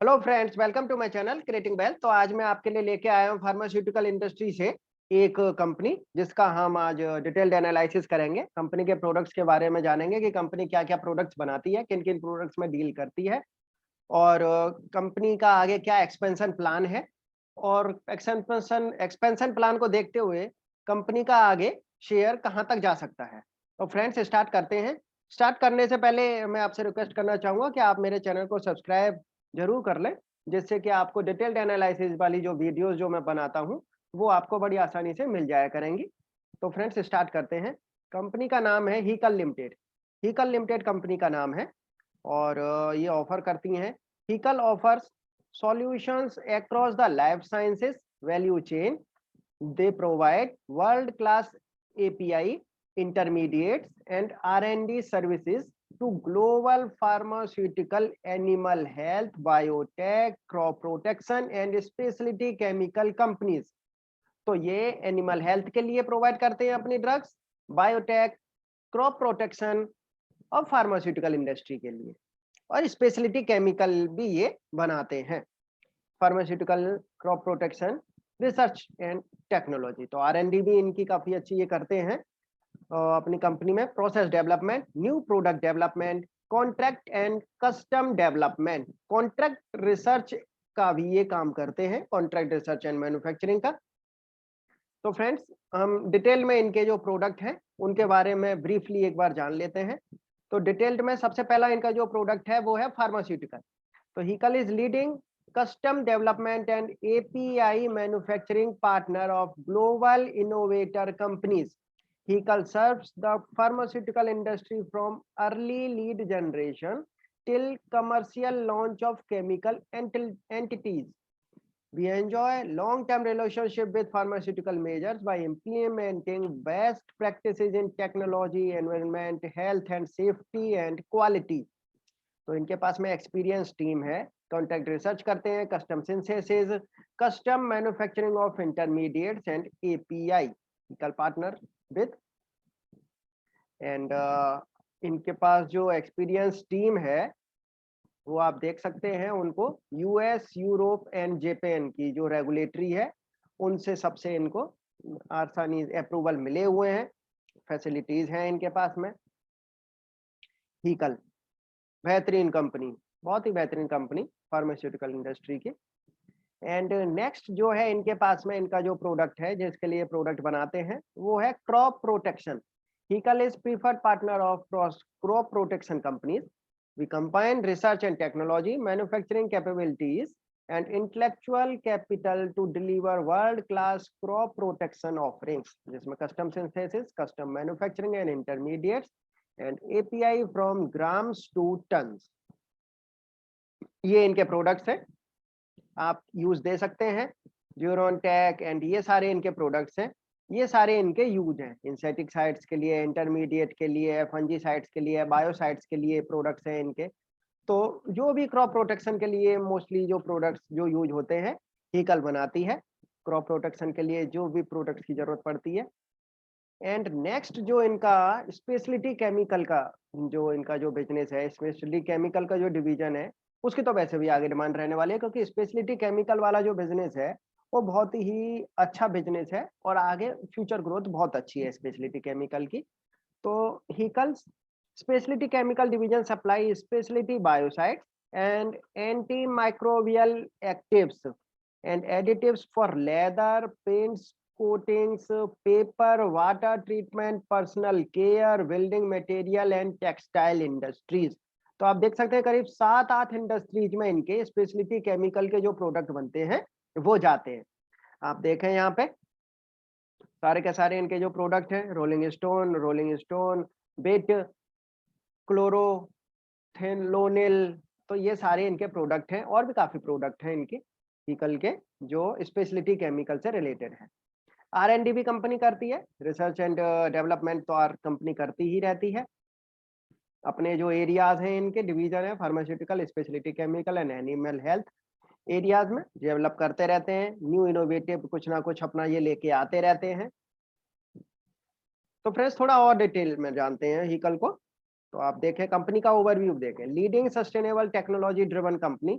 Hello friends, welcome to my channel creating wealth. तो आज मैं आपके लिए लेके आया हूँ फार्मास्यूटिकल इंडस्ट्री से एक कंपनी जिसका हम आज डिटेल्ड एनालिसिस करेंगे। कंपनी के प्रोडक्ट्स के बारे में जानेंगे कि कंपनी क्या क्या प्रोडक्ट्स बनाती है, किन किन प्रोडक्ट्स में डील करती है और कंपनी का आगे क्या एक्सपेंशन प्लान है। और एक्सपेंशन प्लान को देखते हुए कंपनी का आगे शेयर कहाँ तक जा सकता है। तो फ्रेंड्स, स्टार्ट करते हैं। स्टार्ट करने से पहले मैं आपसे रिक्वेस्ट करना चाहूँगा कि आप मेरे चैनल को सब्सक्राइब ज़रूर कर लें, जिससे कि आपको डिटेल्ड एनालिसिस वाली जो वीडियोज़ जो मैं बनाता हूँ, वो आपको बड़ी आसानी से मिल जाया करेंगी। तो फ्रेंड्स, स्टार्ट करते हैं। कंपनी का नाम है Haeckel limited. Haeckel limited company का नाम है और ये ऑफ़र करती हैं। Haeckel offers solutions across the life sciences value chain. They provide world-class API, intermediates, and R&D services to global pharmaceutical, animal health, biotech, crop protection, and specialty chemical companies. तो ये animal health के लिए provide करते हैं अपनी drugs, biotech, crop protection और pharmaceutical industry के लिए, और स्पेशलिटी केमिकल भी ये बनाते हैं। Pharmaceutical, crop protection, research and technology. तो R&D भी इनकी काफी अच्छी ये करते हैं अपनी कंपनी में। Process development, new product development, contract and custom development, contract research का भी ये काम करते हैं, कॉन्ट्रैक्ट रिसर्च एंड मैन्युफैक्चरिंग का। तो फ्रेंड्स, हम डिटेल में इनके जो प्रोडक्ट हैं उनके बारे में ब्रीफली एक बार जान लेते हैं। तो डिटेल्ड में सबसे पहला इनका जो प्रोडक्ट है वो है फार्मास्यूटिकल। तो Haeckel is leading custom development and API manufacturing partner of global innovator companies. Hical serves the pharmaceutical industry from early lead generation till commercial launch of chemical entities. We enjoy long-term relationship with pharmaceutical majors by implementing best practices in technology, environment, health and safety and quality. तो इनके पास में experience team है, contract research करते हैं, custom synthesis, custom manufacturing of intermediates and API, equal partner with and इनके पास जो experience team है वो आप देख सकते हैं उनको यूएस, यूरोप एंड जापान की जो रेगुलेटरी है उनसे सबसे इनको आसानी अप्रूवल मिले हुए हैं, फैसिलिटीज हैं इनके पास में। हिकल बेहतरीन कंपनी, बहुत ही बेहतरीन कंपनी फार्मास्यूटिकल इंडस्ट्री की। एंड नेक्स्ट जो है इनके पास में इनका जो प्रोडक्ट है जिसके लिए प्रोडक्ट बनाते हैं वो है crop protection. Hikal is preferred partner of crop protection companies. We combine research and technology, manufacturing capabilities and intellectual capital to deliver world class crop protection offerings, जिसमें custom synthesis, custom manufacturing and intermediates and API from grams to tons। ये इनके products हैं, आप use दे सकते हैं। ड्यूरोनटेक and ये सारे इनके प्रोडक्ट्स हैं, ये सारे इनके यूज हैं इंसेक्टिसाइड्स के लिए, इंटरमीडिएट के लिए, फंजीसाइड्स के लिए, बायोसाइड्स के लिए प्रोडक्ट्स हैं इनके। तो जो भी क्रॉप प्रोटेक्शन के लिए मोस्टली जो प्रोडक्ट्स जो यूज होते हैं हिकल बनाती है। क्रॉप प्रोटेक्शन के लिए जो भी प्रोडक्ट्स की जरूरत पड़ती है। एंड नेक्स्ट जो इनका स्पेशलिटी केमिकल का जो बिजनेस है, स्पेशलिटी केमिकल का जो डिवीजन है उसकी तो वैसे भी आगे डिमांड रहने वाली है, क्योंकि स्पेशलिटी केमिकल वाला जो बिजनेस है वो बहुत ही अच्छा बिजनेस है और आगे फ्यूचर ग्रोथ बहुत अच्छी है स्पेशलिटी केमिकल की। तो Hikal's speciality chemical division supply speciality biocides and anti microbial actives and additives for leather, paints, coatings, paper, water treatment, personal care, building material and textile industries। तो आप देख सकते हैं करीब 7-8 इंडस्ट्रीज में इनके स्पेशलिटी केमिकल के जो प्रोडक्ट बनते हैं वो जाते हैं। आप देखें यहाँ पे सारे के सारे इनके जो प्रोडक्ट हैं, रोलिंग स्टोन, बिट, क्लोरोथेनोनिल, तो ये सारे इनके प्रोडक्ट हैं और भी काफी प्रोडक्ट हैं इनके हिकल के जो स्पेशलिटी केमिकल से रिलेटेड है। R&D भी कंपनी करती है, रिसर्च एंड डेवलपमेंट तो कंपनी करती ही रहती है। अपने जो एरियाज हैं इनके डिवीजन है pharmaceutical, speciality chemical and animal health areas में डेवलप करते रहते हैं, न्यू इनोवेटिव कुछ ना कुछ अपना ये लेके आते रहते हैं। तो फ्रेंड्स, थोड़ा और डिटेल में जानते हैं हिकल को। तो आप देखें कंपनी का ओवरव्यू देखें। Leading sustainable technology driven company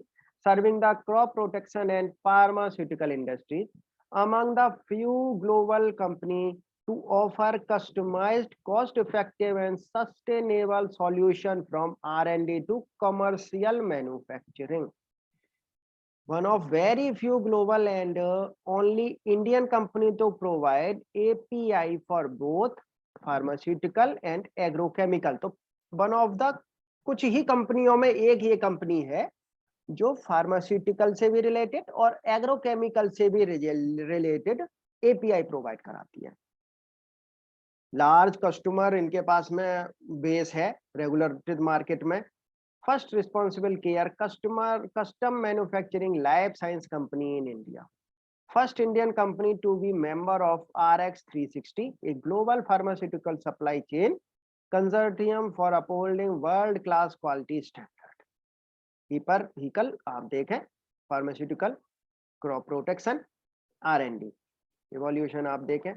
serving the crop protection and pharmaceutical industries, among the few global companies to offer customized, cost-effective and sustainable solution from R&D to commercial manufacturing. One of very few global and only Indian company to provide API for both pharmaceutical and agrochemical. तो one of the कुछ ही कंपनियों में एक ये company है जो pharmaceutical से भी रिलेटेड और एग्रोकेमिकल से भी रिलेटेड एपीआई प्रोवाइड कराती है। लार्ज कस्टमर इनके पास में बेस है रेगुलेटेड मार्केट में। First responsible care custom manufacturing life science company in India, first Indian company to be member of RX360, a global pharmaceutical supply chain consortium for upholding world class quality standard. Hikal आप देखें, pharmaceutical, crop protection, R&D, evolution आप देखें।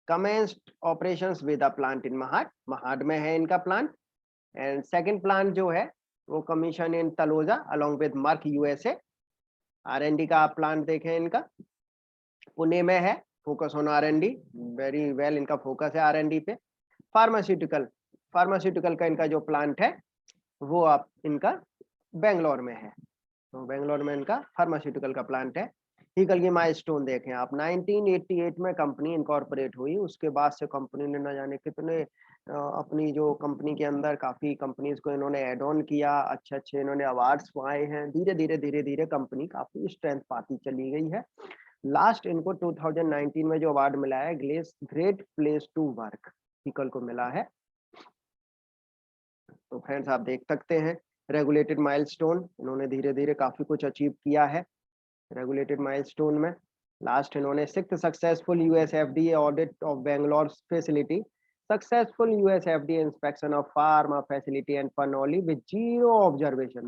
Commenced operations with a plant in Mahad में है इनका plant, and second plant जो है वो commission in Taloja along with Merck USA। R&D का आप प्लांट देखें इनका पुणे में है, focus on R&D, very well इनका फोकस है R&D पे। फार्मास्यूटिकल का इनका जो प्लांट है वो आप इनका बेंगलोर में है, तो बेंगलोर में इनका फार्मास्यूटिकल का प्लांट है। व्हीकल की माइलस्टोन देखें आप, 1988 में कंपनी इनकॉर्पोरेट हुई, उसके बाद से कंपनी ने न जाने कितने अपनी जो कंपनी के अंदर काफी कंपनीज को इन्होंने एड ऑन किया, अच्छे इन्होंने अवार्ड्स पाए हैं। धीरे धीरे कंपनी काफी स्ट्रेंथ पाती चली गई है। लास्ट इनको 2019 में जो अवार्ड मिला है great place to work Hikal को मिला है। तो फ्रेंड्स आप देख सकते हैं रेगुलेटेड माइलस्टोन, इन्होंने धीरे धीरे काफी कुछ अचीव किया है रेगुलेटेड माइलस्टोन में। लास्ट इन्होंने 6th successful US FDA audit of Bangalore facility, successful US FDA inspection of pharma facility and Panoli with zero observation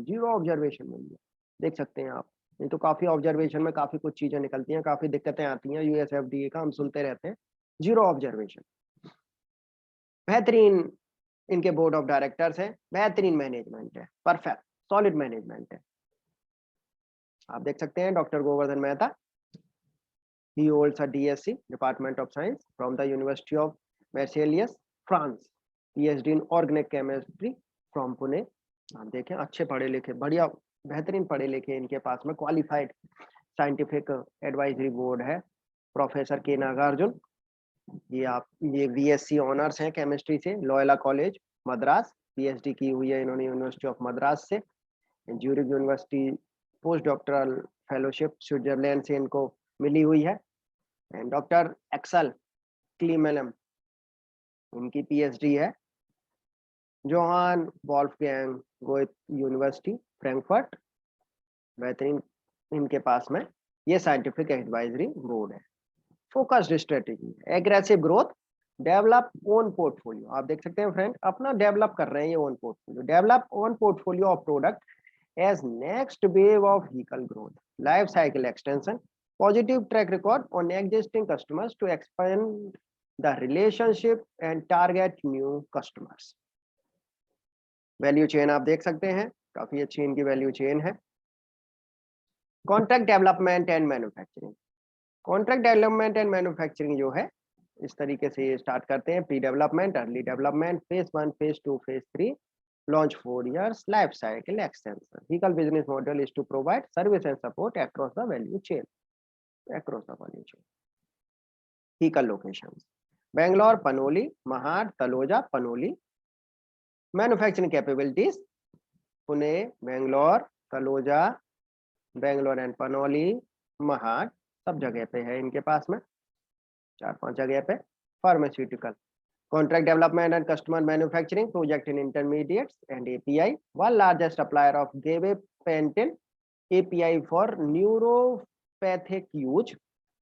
मिली है। देख सकते हैं आप, नहीं तो काफी ऑब्जर्वेशन में काफी कुछ चीजें निकलती हैं, काफी दिक्कतें आती हैं US FDA का, हम सुनते रहते हैं। जीरो ऑब्जर्वेशन, बेहतरीन इनके बोर्ड ऑफ डायरेक्टर्स है, बेहतरीन मैनेजमेंट है, परफेक्ट सॉलिड मैनेजमेंट है। आप देख सकते हैं doctor Govardhan Mehta, he holds a DSc Department of Science from the University of Marseilles, France, PhD in Organic Chemistry from Pune। आप देखें अच्छे पढ़े लिखे, बढ़िया बेहतरीन पढ़े लिखे इनके पास में, क्वालिफाइड साइंटिफिक एडवाइजरी बोर्ड है। प्रोफेसर के नागार्जुन, ये BSc ऑनर्स हैं केमिस्ट्री से, लोयला कॉलेज मद्रास, PhD की हुई है इन्होंने यूनिवर्सिटी ऑफ मद्रास से। Zurich university post doctoral fellowship Switzerland से इनको मिली हुई है। एंड डॉक्टर एक्सल क्लीमेलम, इनकी PhD है जोहान वॉल्फगैंग गोएथ यूनिवर्सिटी फ्रैंकफर्ट, बेहतरीन इनके पास में ये साइंटिफिक एडवाइजरी बोर्ड है। Focused strategy, aggressive growth, develop own portfolio. आप देख सकते हैं फ्रेंड अपना डेवलप कर रहे हैं ये own portfolio, develop own portfolio of product as next wave of vehicle growth, life cycle extension, positive track record on existing customers to expand the relationship and target new customers। Value chain आप देख सकते हैं, काफी अच्छी इनकी value chain है। Contract development and manufacturing, contract development and manufacturing जो है इस तरीके से ये स्टार्ट करते हैं, pre development, early development, phase 1, phase 2, phase 3, launch 4 years, life cycle extension। Vehicle business model is to provide service and support across the value chain, Vehicle locations, Bangalore, Panoli, Mahad, Taloja, Panoli। Manufacturing capabilities, Pune, Bangalore, Taloja, Bangalore and Panoli, Mahad, सब जगह पे है इनके पास में, 4-5 जगह पे। Pharmaceutical, contract development and customer manufacturing project in intermediates and API, one largest supplier of gabapentin API for neuropathic use,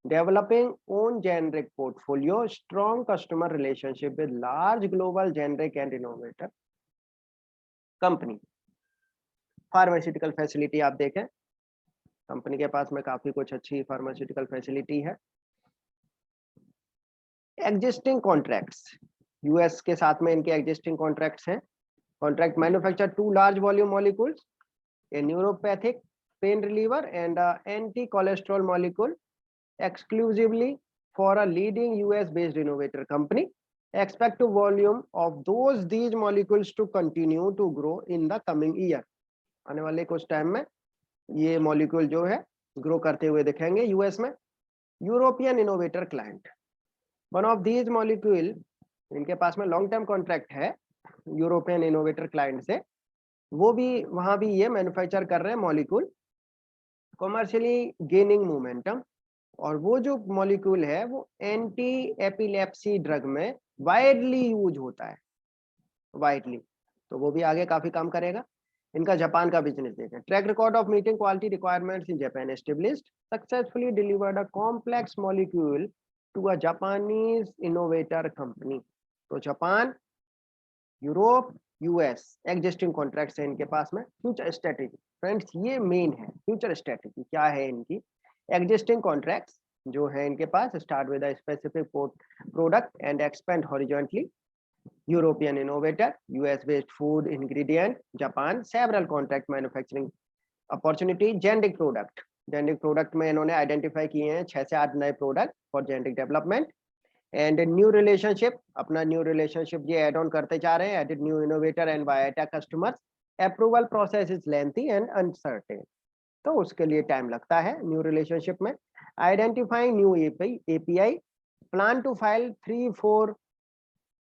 developing own generic portfolio, strong customer relationship with large global generic and innovator company। Pharmaceutical facility आप देखें, company के पास में काफी कुछ अच्छी pharmaceutical facility है। Existing contracts, US के साथ में इनके एग्जिस्टिंग कॉन्ट्रैक्ट्स हैं। Contract manufacture 2 large volume molecules, a neuropathic pain reliever and anti-cholesterol molecule exclusively for a leading US-based innovator company. Expect to volume of these molecules to continue to grow in the coming year. आने वाले कुछ time में ये molecule जो है grow करते हुए दिखेंगे यूएस में. European innovator client, one of these molecule, इनके पास में लॉन्ग टर्म कॉन्ट्रैक्ट है यूरोपियन इनोवेटर क्लाइंट से. वो भी वहां भी ये मैन्युफैक्चर कर रहे हैं मॉलिक्यूल, कॉमर्शियली गेनिंग मोमेंटम. और वो जो मॉलिक्यूल है वो एंटी एपिलेप्सी ड्रग में वाइडली यूज होता है, वाइडली. तो वो भी आगे काफी काम करेगा. इनका जापान का बिजनेस देखें. Track record of meeting quality requirements in Japan established, successfully delivered a complex molecule to a Japanese innovator company. तो Japan, Europe, US existing contracts है इनके पास में. फ्यूचर स्ट्रेटेजी फ्रेंड्स, ये मेन है. फ्यूचर स्ट्रेटेजी क्या है इनकी? एग्जिस्टिंग कॉन्ट्रैक्ट्स जो है इनके पास, start with a specific product and expand horizontally. European innovator, US based food ingredient, Japan, several contract manufacturing opportunity. Generic product में इन्होंने आइडेंटिफाई किए हैं 6 से 8 नए product for generic development. And new relationship, अपना न्यू रिलेशनशिप ये add on करते जा रहे हैं. Added new innovator and biotech customers. Approval process is lengthy and uncertain, तो उसके लिए टाइम लगता है न्यू रिलेशनशिप में. Identifying new API, plan to file 3-4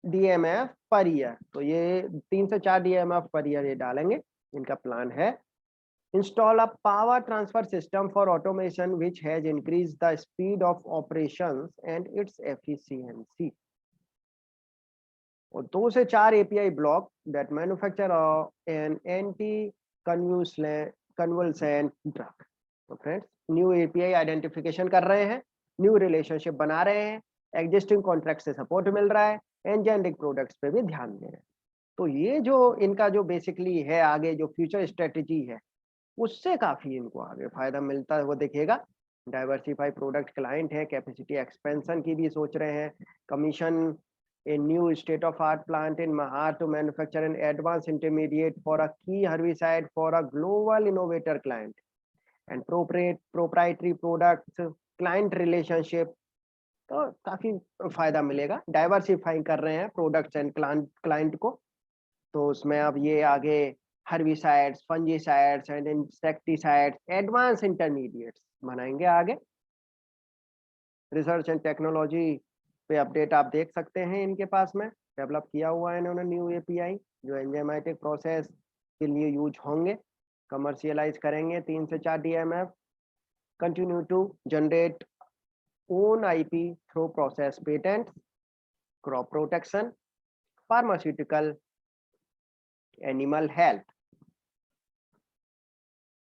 DMF per year. तो ये 3 से 4 DMF पर ईयर ये डालेंगे, इनका प्लान है. Install a power transfer system for automation which has increase the speed of operations and its efficiency. और 2 से 4 API block that manufacture an anti convulsant drug. तो फ्रेंड्स, न्यू API आइडेंटिफिकेशन कर रहे हैं, न्यू रिलेशनशिप बना रहे हैं, existing contract से सपोर्ट मिल रहा है, एंड जेनेरिक प्रोडक्ट्स पे भी ध्यान दे रहे हैं. तो ये जो इनका जो बेसिकली है आगे जो फ्यूचर स्ट्रेटेजी है, उससे काफी इनको आगे फायदा मिलता है वो दिखेगा. डाइवर्सिफाई प्रोडक्ट क्लाइंट है, कैपेसिटी एक्सपेंशन की भी सोच रहे हैं. Commission a new state of art plant in महार to manufacture an advance intermediate for a key herbicide for a global innovator client and proprietary products client relationship. तो काफी फायदा मिलेगा. डाइवर्सिफाइंग कर रहे हैं प्रोडक्ट्स एंड क्लाइंट को. तो उसमें अब ये आगे herbicides, fungicides and insecticides, advance intermediates बनाएंगे आगे. रिसर्च एंड टेक्नोलॉजी पे अपडेट आप देख सकते हैं इनके पास में. डेवलप किया हुआ है इन्होंने न्यू API जो एंजाइमेटिक प्रोसेस के लिए यूज होंगे. कमर्शियलाइज करेंगे 3 से 4 DMF. Continue to generate own IP through process patents, crop protection, pharmaceutical, animal health.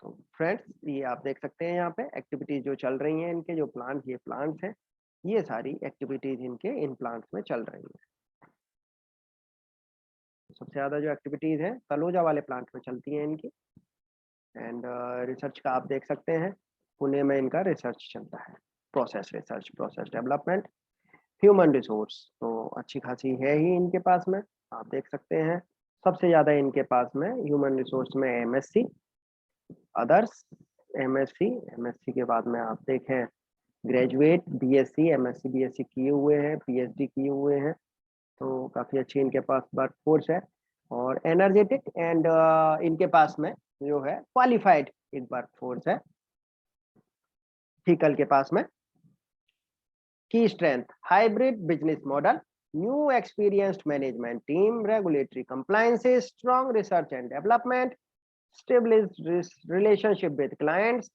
तो फ्रेंड्स, ये आप देख सकते हैं यहाँ पे एक्टिविटीज जो चल रही हैं इनके, जो प्लांट, ये प्लांट्स हैं, ये सारी एक्टिविटीज इनके इन प्लांट्स में चल रही हैं. सबसे ज्यादा जो एक्टिविटीज है तलोजा वाले प्लांट में चलती हैं इनकी. एंड रिसर्च का आप देख सकते हैं, पुणे में इनका रिसर्च चलता है. Process research, process development, human resource तो अच्छी खासी है ही इनके पास में. आप देख सकते हैं सबसे ज्यादा इनके पास में ह्यूमन रिसोर्स में MSc, अदर्स, MSc के बाद में आप देखें ग्रेजुएट, BSc, MSc BSc किए हुए हैं, PhD किए हुए हैं. तो काफी अच्छी इनके पास वर्कफोर्स है. और एनर्जेटिक एंड इनके पास में जो है क्वालिफाइड एक वर्कफोर्स है. ठीक के पास में key strength, hybrid business model, new experienced management team, regulatory compliances, strong research and development, established relationship with clients,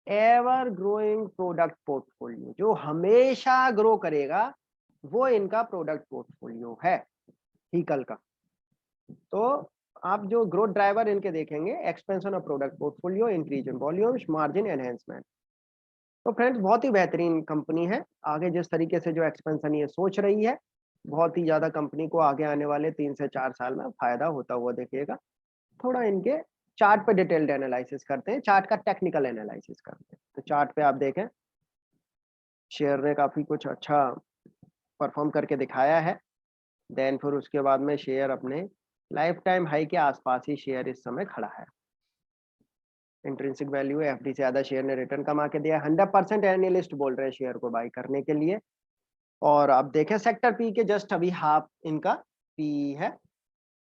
ever growing product portfolio. जो हमेशा ग्रो करेगा वो इनका प्रोडक्ट पोर्टफोलियो है हीकल का. तो आप जो ग्रोथ ड्राइवर इनके देखेंगे, expansion of product portfolio, increase in volumes, margin enhancement. तो फ्रेंड्स, बहुत ही बेहतरीन कंपनी है. आगे जिस तरीके से जो एक्सपेंशन ये सोच रही है, बहुत ही ज्यादा कंपनी को आगे आने वाले 3 से 4 साल में फायदा होता हुआ देखिएगा. थोड़ा इनके चार्ट पे डिटेल्ड एनालिसिस करते हैं, चार्ट का टेक्निकल एनालिसिस करते हैं. तो चार्ट पे आप देखें, शेयर ने काफी कुछ अच्छा परफॉर्म करके दिखाया है. देन फिर उसके बाद में शेयर अपने लाइफ टाइम हाई के आसपास ही शेयर इस समय खड़ा है. इंट्रिंसिक वैल्यू है, एफडी से ज्यादा शेयर ने रिटर्न कमा के दिया। 100% एनालिस्ट बोल रहे हैं शेयर को बाई करने के लिए। और अब देखें सेक्टर पी के जस्ट अभी हाफ इनका पी है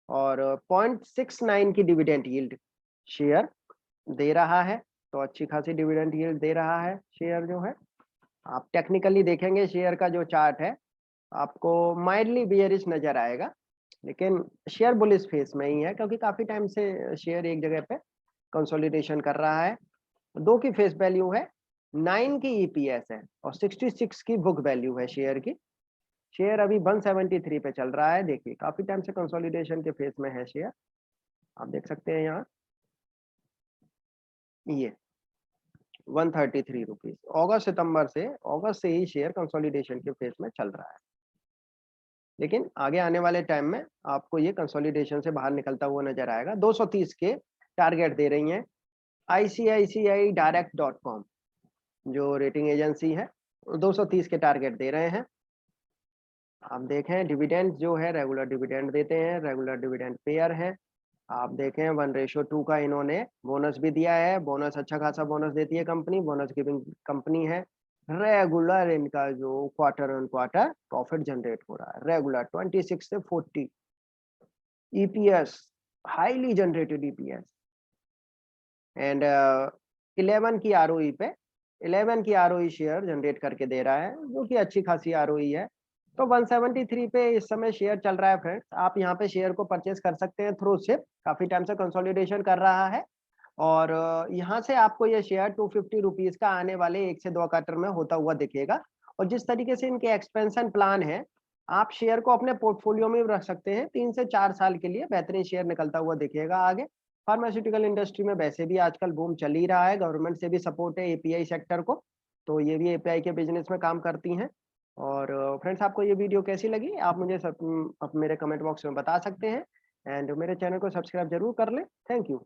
और 0.69 की डिविडेंड यील्ड शेयर दे रहा है, तो अच्छी खासी डिविडेंड यील्ड दे रहा है शेयर जो है। आप टेक्निकली देखेंगे शेयर का जो चार्ट है आपको माइल्डली बियरिश नजर आएगा, लेकिन शेयर बुलिश फेस में ही है क्योंकि काफी टाइम से शेयर एक जगह पे कंसोलिडेशन कर रहा है। 2 की फेस वैल्यू है, 9 की ईपीएस है और 66 की बुक वैल्यू है शेयर की। शेयर अभी 173 पे चल रहा है। देखिए काफी टाइम से कंसोलिडेशन के फेस में है शेयर, आप देख सकते हैं यहाँ ये 133 रुपीज। अगस्त से ही शेयर कंसोलिडेशन के फेस में चल रहा है, लेकिन आगे आने वाले टाइम में आपको ये कंसोलिडेशन से बाहर निकलता हुआ नजर आएगा। 230 के टारगेट दे रही हैं ICICI Direct.com जो रेटिंग एजेंसी है, 230 के टारगेट दे रहे हैं। आप देखें डिविडेंड जो है रेगुलर डिविडेंड देते हैं, रेगुलर डिविडेंड पेयर है। आप देखें 1:2 का इन्होंने बोनस भी दिया है, बोनस अच्छा खासा बोनस देती है कंपनी, बोनस गिविंग कंपनी है। रेगुलर इनका जो quarter on quarter profit generate हो रहा है, रेगुलर 26 से 40 EPS, highly generated EPS and 11 की आरओई पे 11 की आरओई शेयर जनरेट करके दे रहा है, जो कि अच्छी खासी आरओई है। तो 173 पे इस समय शेयर चल रहा है फ्रेंड्स। आप यहाँ पे शेयर को परचेज कर सकते हैं थ्रू सिप, काफी टाइम से कंसोलिडेशन कर रहा है और यहाँ से आपको ये शेयर 250 रुपीज का आने वाले 1 से 2 क्वार्टर में होता हुआ दिखेगा। और जिस तरीके से इनके एक्सपेंशन प्लान है, आप शेयर को अपने पोर्टफोलियो में भी रख सकते हैं। 3 से 4 साल के लिए बेहतरीन शेयर निकलता हुआ दिखेगा आगे। फार्मास्यूटिकल इंडस्ट्री में वैसे भी आजकल बूम चल ही रहा है, गवर्नमेंट से भी सपोर्ट है एपीआई सेक्टर को, तो ये भी एपीआई के बिजनेस में काम करती हैं। और फ्रेंड्स आपको ये वीडियो कैसी लगी आप मुझे मेरे कमेंट बॉक्स में बता सकते हैं एंड मेरे चैनल को सब्सक्राइब जरूर कर लें। Thank you.